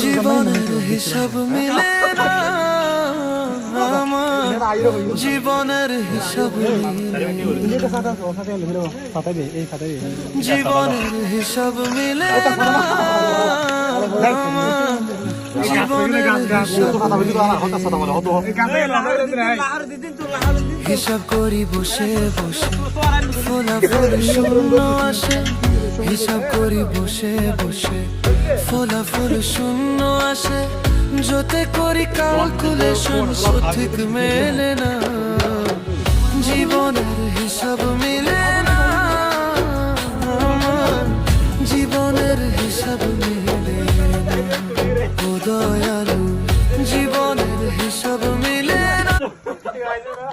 জীবনের হিসাব মিলে না আমার, জীবনের হিসাব জীবনের হিসাব মিলে না আমার, জীবনের হিসাব করি বসে বসে, ফলাফল শূন্য আসে। হিসাব করি বসে বসে, ফলাফল শূন্য আসে। যতে করি ক্যালকুলেশন সঠিক মেলে না, জীবনের হিসাব মিলে না আমার, জীবনের হিসাব মিলে না। ও দয়াল